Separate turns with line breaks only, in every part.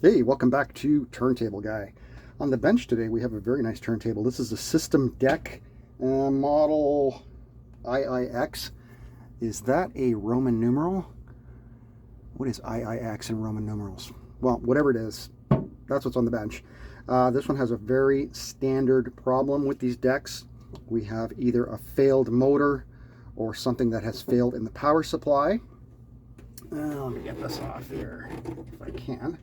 Hey, welcome back to Turntable Guy. On the bench today, we have a very nice turntable. This is a Systemdek model iix. Is that a Roman numeral? What is iix in Roman numerals? Well, whatever it is, that's what's on the bench. This one has a very standard problem with these decks. We have either a failed motor or something that has failed in the power supply. Let me get this off here if I can.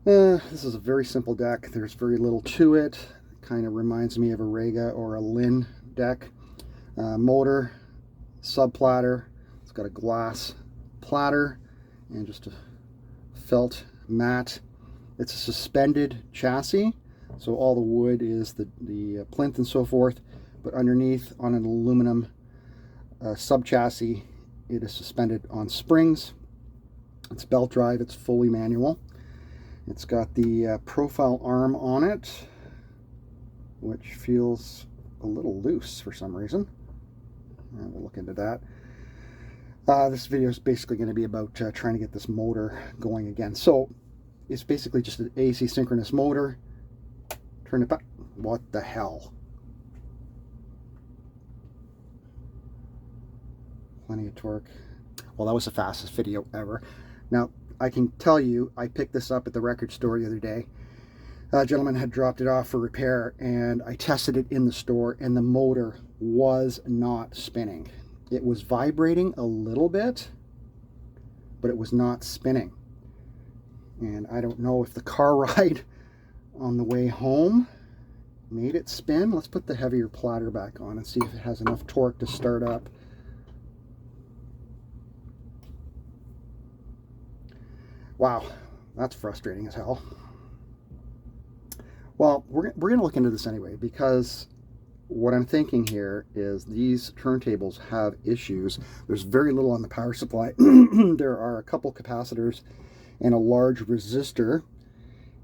This is a very simple deck. There's very little to it. Kind of reminds me of a Rega or a Lin deck. Motor, sub platter. It's got a glass platter and just a felt mat. It's a suspended chassis, so all the wood is the plinth and so forth, but underneath on an aluminum sub chassis, it is suspended on springs. It's belt drive, it's fully manual. It's got the profile arm on it, which feels a little loose for some reason. We'll look into that. This video is basically going to be about trying to get this motor going again. So it's basically just an AC synchronous motor. Turn it back. What the hell? Plenty of torque. Well, that was the fastest video ever. Now, I can tell you, I picked this up at the record store the other day. A gentleman had dropped it off for repair, and I tested it in the store, and the motor was not spinning. It was vibrating a little bit, but it was not spinning. And I don't know if the car ride on the way home made it spin. Let's put the heavier platter back on and see if it has enough torque to start up. Wow, that's frustrating as hell. Well, we're going to look into this anyway, because what I'm thinking here is these turntables have issues. There's very little on the power supply. There are a couple capacitors and a large resistor,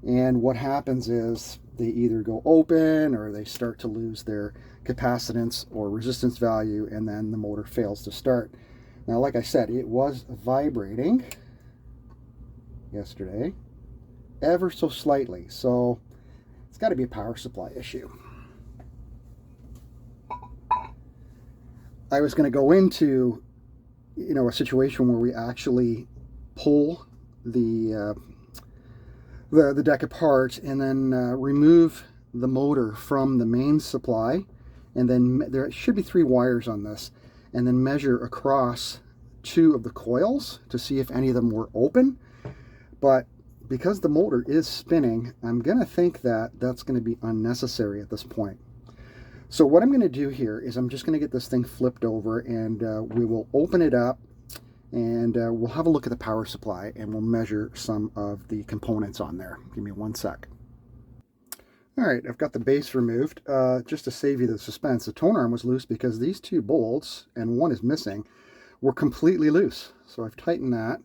and what happens is they either go open or they start to lose their capacitance or resistance value, and then the motor fails to start. Now, like I said, it was vibrating yesterday ever so slightly, so it's got to be a power supply issue. I was going to go into a situation where we actually pull the deck apart and then remove the motor from the main supply, and then there should be 3 wires on this, and then measure across 2 of the coils to see if any of them were open. But because the motor is spinning, I'm going to think that that's going to be unnecessary at this point. So what I'm going to do here is I'm just going to get this thing flipped over, and we will open it up, and we'll have a look at the power supply, and we'll measure some of the components on there. Give me 1 sec. All right, I've got the base removed. Just to save you the suspense, the tone arm was loose because these 2 bolts, and one is missing, were completely loose. So I've tightened that.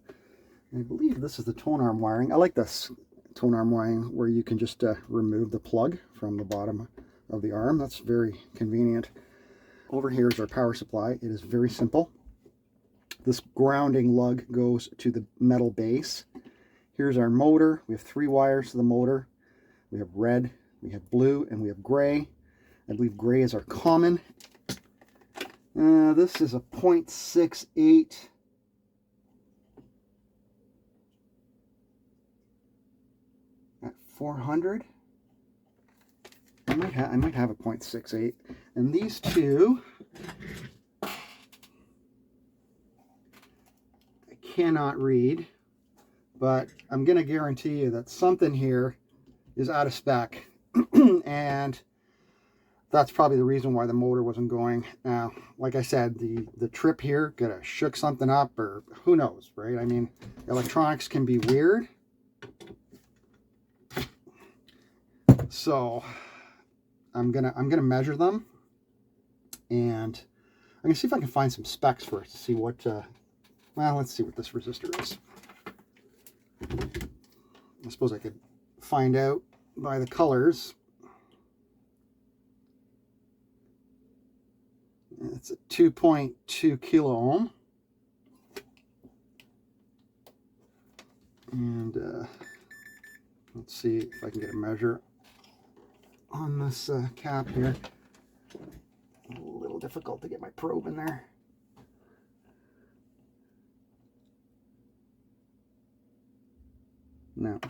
I believe this is the tone arm wiring. I like this tone arm wiring where you can just remove the plug from the bottom of the arm. That's very convenient. Over here is our power supply. It is very simple. This grounding lug goes to the metal base. Here's our motor. We have 3 wires to the motor. We have red, we have blue, and we have gray. I believe gray is our common. This is a 0.68 at 400. I might have a 0.68, and these 2 I cannot read, but I'm going to guarantee you that something here is out of spec, and that's probably the reason why the motor wasn't going. Now, like I said, the trip here could have shook something up, or who knows, right? I mean, electronics can be weird. So I'm gonna measure them, and I'm gonna see if I can find some specs first to see what. Well, let's see what this resistor is. I suppose I could find out by the colors. It's a 2.2 kilo ohm. And let's see if I can get a measure on this cap here. A little difficult to get my probe in there. No.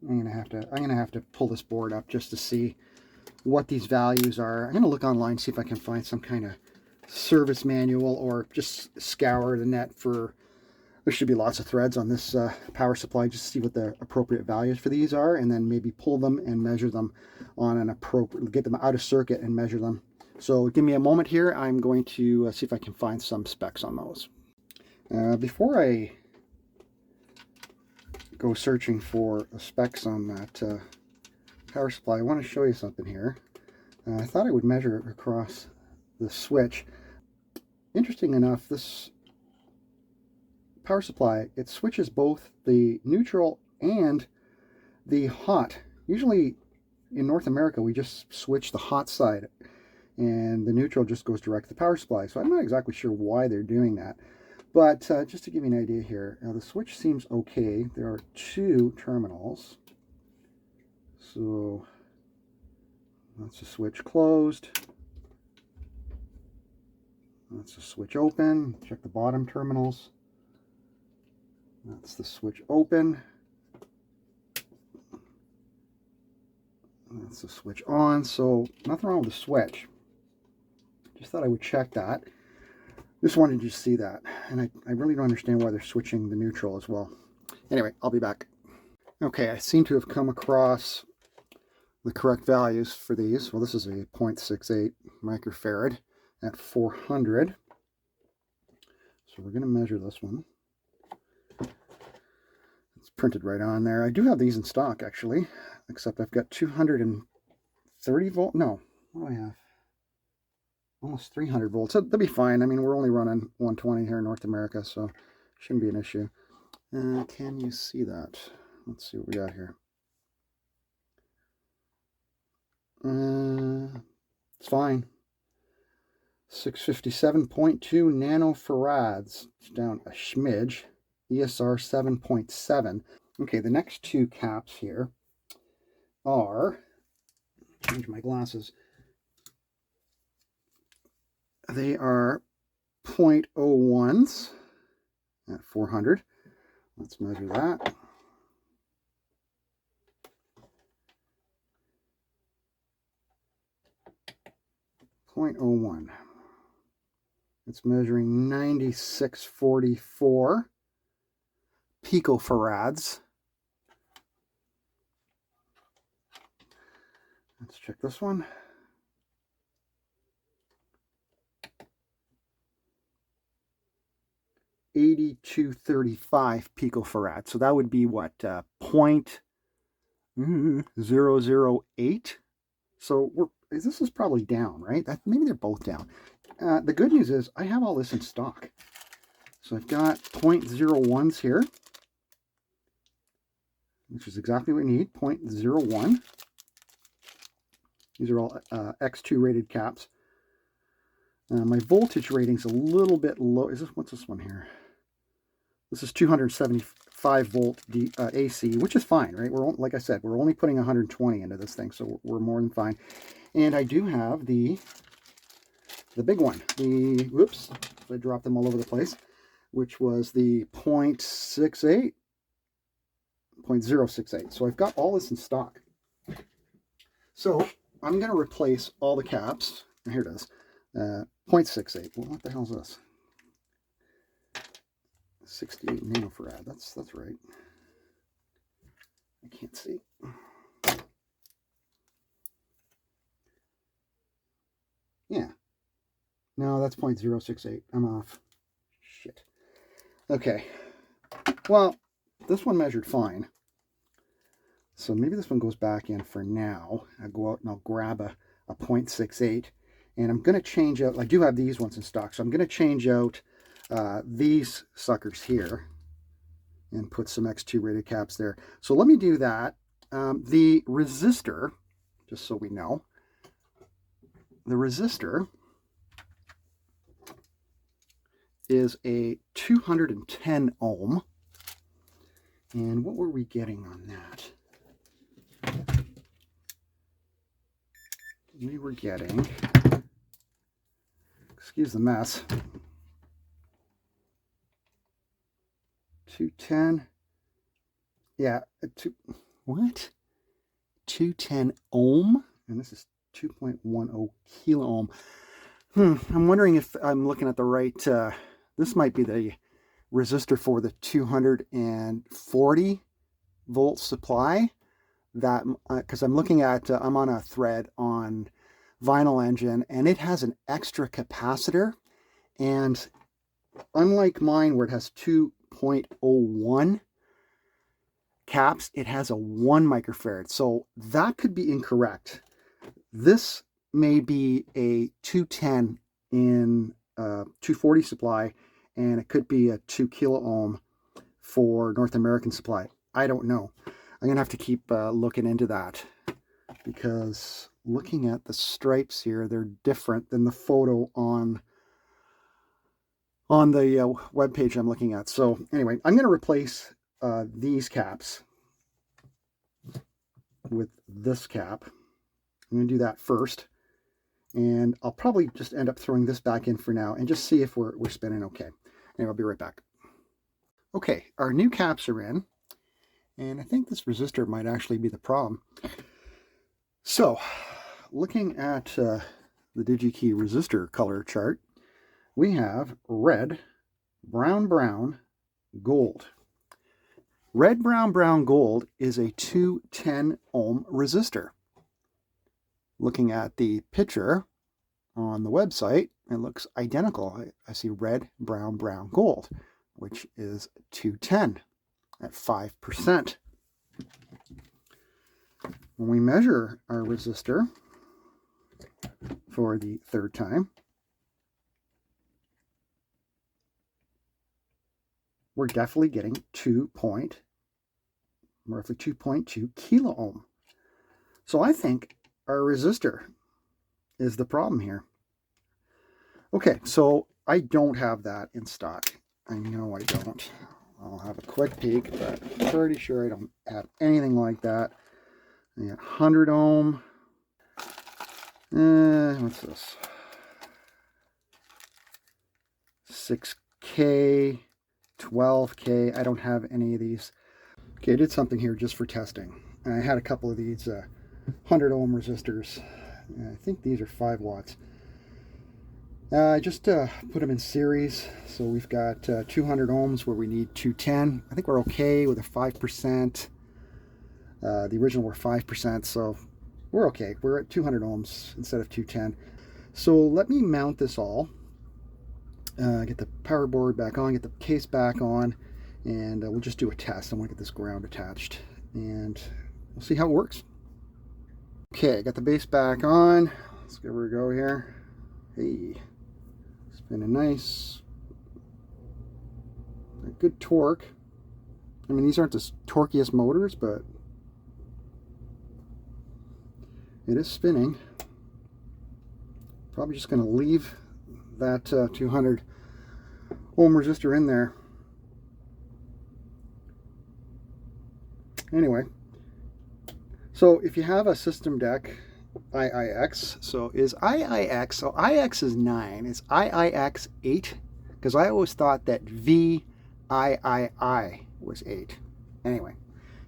I'm gonna have to pull this board up just to see what these values are. I'm gonna look online, see if I can find some kind of service manual, or just scour the net for, there should be lots of threads on this power supply, just to see what the appropriate values for these are, and then maybe pull them and measure them on an appropriate, get them out of circuit and measure them. So give me a moment here. I'm going to see if I can find some specs on those. Before I go searching for specs on that power supply, I want to show you something here. I thought I would measure it across the switch. Interesting enough, this power supply, it switches both the neutral and the hot. Usually in North America, we just switch the hot side and the neutral just goes direct to the power supply. So I'm not exactly sure why they're doing that. But just to give you an idea here, now the switch seems okay. There are two terminals. So that's the switch closed. That's the switch open. Check the bottom terminals. That's the switch open. That's the switch on. So nothing wrong with the switch. Just thought I would check that. Just wanted you to see that. And I really don't understand why they're switching the neutral as well. Anyway, I'll be back. Okay, I seem to have come across the correct values for these. Well, this is a 0.68 microfarad at 400. So we're going to measure this one. It's printed right on there. I do have these in stock, actually, except I've got 230 volt. No, what do I have? Almost 300 volts. So that'll be fine. I mean, we're only running 120 here in North America, so shouldn't be an issue. Can you see that? Let's see what we got here. It's fine. 657.2 nanofarads. It's down a smidge. ESR 7.7. Okay, the next two caps here are, change my glasses. They are 0.01s at 400. Let's measure that. .01. It's measuring 9644 picofarads. Let's check this one. .8235 picofarads. So that would be what, 0.008. So this is probably down, right? Maybe they're both down. The good news is I have all this in stock. So I've got 0.01s here, which is exactly what we need, 0.01. These are all X2 rated caps. My voltage rating's a little bit low. What's this one here? This is 275 volt AC, which is fine, right? Like I said, we're only putting 120 into this thing, so we're more than fine. And I do have the big one. Whoops, I dropped them all over the place, which was the 0.68. So I've got all this in stock. So I'm going to replace all the caps. Here it is. 0.68. Well, what the hell is this? 68 nanofarad. That's right. I can't see. Yeah. No, that's 0.068. I'm off. Shit. Okay. Well, this one measured fine. So maybe this one goes back in for now. I'll go out and I'll grab a 0.68. And I'm going to change out, I do have these ones in stock, so I'm going to change out these suckers here. and put some X2 rated caps there. So let me do that. The resistor, just so we know, the resistor is a 210 ohm. And what were we getting on that? We were getting, excuse the mess, 210. Yeah, what? 210 ohm? And this is 2.10 kilo ohm. I'm wondering if I'm looking at the right, this might be the resistor for the 240 volt supply. That, because I'm looking at, I'm on a thread on Vinyl Engine, and it has an extra capacitor. And unlike mine, where it has 2.01 caps, it has a 1 microfarad. So that could be incorrect. This may be a 210 in 240 supply, and it could be a 2 kilo ohm for North American supply. I don't know. I'm going to have to keep looking into that, because looking at the stripes here, they're different than the photo on the web page I'm looking at. So anyway, I'm going to replace these caps with this cap. I'm going to do that first, and I'll probably just end up throwing this back in for now and just see if we're spinning okay. Anyway, I'll be right back. Okay, our new caps are in, and I think this resistor might actually be the problem. So, looking at the DigiKey resistor color chart, we have red, brown, brown, gold. Red, brown, brown, gold is a 210 ohm resistor. Looking at the picture on the website, it looks identical. I see red, brown, brown, gold, which is 210 at 5%. When we measure our resistor for the third time, we're definitely getting roughly 2.2 kilo ohm. So I think our resistor is the problem here. Okay, so I don't have that in stock. I know I don't. I'll have a quick peek, but I'm pretty sure I don't have anything like that. I got 100 ohm. What's this? 6K, 12K. I don't have any of these. Okay, I did something here just for testing. I had a couple of these 100 ohm resistors. I think these are 5 watts. I just put them in series. So we've got 200 ohms where we need 210. I think we're okay with a 5%. The original were 5%, so we're okay. We're at 200 ohms instead of 210. So let me mount this all. Get the power board back on, get the case back on, and we'll just do a test. I want to get this ground attached, and we'll see how it works. Okay, got the base back on. Let's give her a go here. Hey, spinning nice. A good torque. I mean, these aren't the torquiest motors, but it is spinning. Probably just going to leave that 200 ohm resistor in there. Anyway, so if you have a Systemdek iix, so iix is 9, it's iix 8, because I always thought that VIII was 8. Anyway,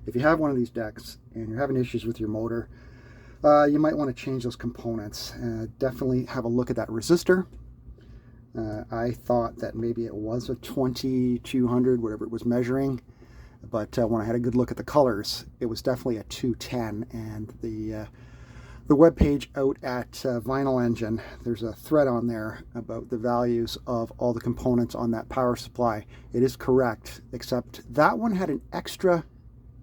if you have one of these decks and you're having issues with your motor, you might want to change those components. Definitely have a look at that resistor. I thought that maybe it was a 2200, whatever it was measuring, but when I had a good look at the colors, it was definitely a 210. And the web page out at Vinyl Engine, there's a thread on there about the values of all the components on that power supply. It is correct, except that one had an extra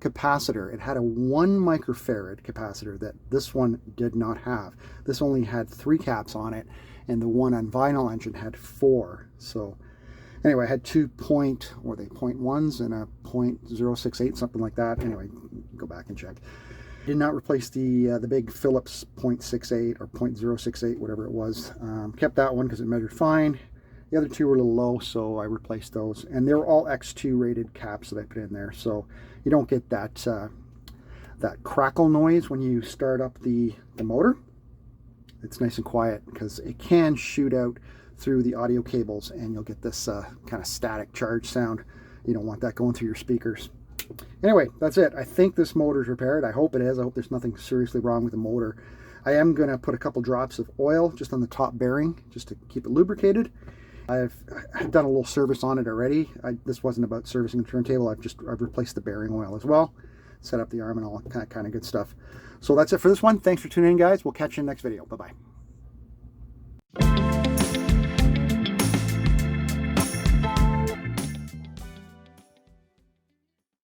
capacitor. It had a 1 microfarad capacitor that this one did not have. This only had 3 caps on it, and the one on Vinyl Engine had 4. So Anyway, I had 0.1s and a 0.068, something like that. Anyway, go back and check. Did not replace the big Phillips 0.68 or 0.068, whatever it was. Kept that one because it measured fine. The other two were a little low, so I replaced those. And they were all X2 rated caps that I put in there, so you don't get that that crackle noise when you start up the motor. It's nice and quiet because it can shoot out through the audio cables and you'll get this kind of static charge sound. You don't want that going through your speakers. Anyway, that's it. I think this motor's repaired. I hope it is. I hope there's nothing seriously wrong with the motor. I am going to put a couple drops of oil just on the top bearing just to keep it lubricated. I've done a little service on it already. This wasn't about servicing the turntable. I've replaced the bearing oil as well, set up the arm and all kind of good stuff. So that's it for this one. Thanks for tuning in, guys. We'll catch you in the next video. Bye-bye.